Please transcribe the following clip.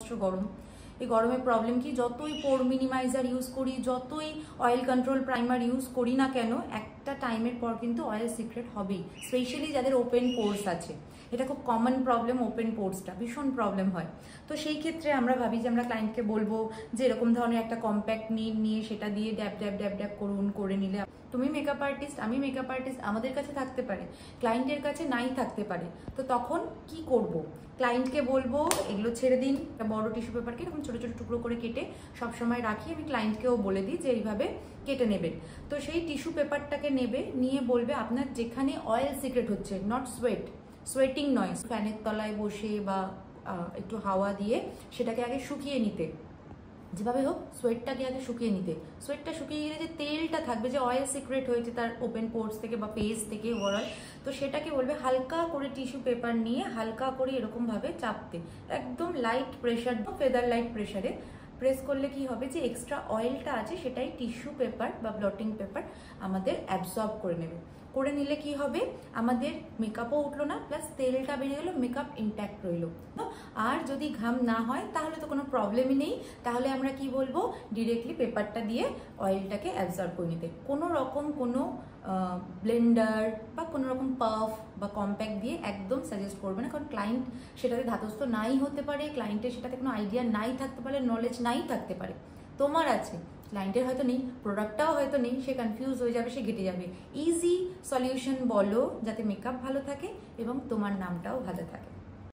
যথেষ্ট গরম। এই গরমের প্রবলেম কি, যতই পোর মিনিমাইজার ইউজ করি, যতই অয়েল কন্ট্রোল প্রাইমার ইউজ করি না কেন, একটা টাইমের পর কিন্তু অয়েল সিক্রেট হবেই, স্পেশালি যাদের ওপেন পোর্স আছে। এটা খুব কমন প্রবলেম, ওপেন পোর্সটা ভীষণ প্রবলেম হয়। তো সেই ক্ষেত্রে আমরা ভাবি যে আমরা ক্লায়েন্টকে বলবো যে এরকম ধরনের একটা কম্প্যাক্ট নিয়ে সেটা দিয়ে ড্যাব ড্যাব ড্যাব ড্যাব করে নিলে, তুমি মেকআপ আর্টিস্ট, আমি মেকআপ আর্টিস্ট, আমাদের কাছে থাকতে পারে, ক্লায়েন্টের কাছে নাই থাকতে পারে। তো তখন কি করব? ক্লায়েন্টকে বলবো এগুলো ছেড়ে দিন, বড় টিস্যু পেপারকে এরকম ছোটো ছোটো টুকরো করে কেটে সবসময় রাখি। আমি ক্লায়েন্টকেও বলে দিই যে এইভাবে কেটে নেবেন। তো সেই টিস্যু পেপারটাকে নেবে, নিয়ে বলবে আপনার যেখানে অয়েল সিক্রেট হচ্ছে, নট সোয়েটিং নয়, ফ্যানের তলায় বসে বা একটু হাওয়া দিয়ে সেটাকে আগে শুকিয়ে নিতে, যেভাবে হোক সোয়েটটাকে আগে শুকিয়ে নিতে। সোয়েটটা শুকিয়ে গেলে যে তেলটা থাকবে, যে অয়েল সিক্রেট হয়েছে তার ওপেন পোর্স থেকে বা ফেস থেকে ওভারঅল, তো সেটাকে বলবে হালকা করে টিস্যু পেপার নিয়ে হালকা করে এরকমভাবে চাপতে, একদম লাইট প্রেশার, ফেদার লাইট প্রেশারে প্রেস করলে কি হবে যে এক্সট্রা অয়েলটা আছে সেটাই টিস্যু পেপার বা ব্লটিং পেপার আমাদের অ্যাবজর্ব করে নেবে। করে নিলে কি হবে, আমাদের মেকআপও উঠলো না, প্লাস তেলটা বেরিয়ে গেলো, মেকআপ ইনট্যাক্ট রইলো। আর যদি ঘাম না হয় তাহলে তো কোনো প্রবলেমই নেই, তাহলে আমরা কি বলবো, ডিরেক্টলি পেপারটা দিয়ে অয়েলটাকে অ্যাবজর্ব করে নিতে। কোনো রকম কোনো ব্লেন্ডার বা কোনো রকম পাফ বা কম্প্যাক্ট দিয়ে একদম সাজেস্ট করবে না, কারণ ক্লায়েন্ট সেটাতে ধাতস্থ নাই হতে পারে, ক্লায়েন্টের সেটাতে কোনো আইডিয়া নাই থাকতে পারে, নলেজ নাই থাকতে পারে। তোমার আছে, ক্লায়েন্টের হয়তো নেই, প্রোডাক্টটাও হয়তো নেই, সে কনফিউজ হয়ে যাবে, সে ঘেটে যাবে। ইজি সলিউশন বলো যাতে মেকআপ ভালো থাকে এবং তোমার নামটাও ভালো থাকে।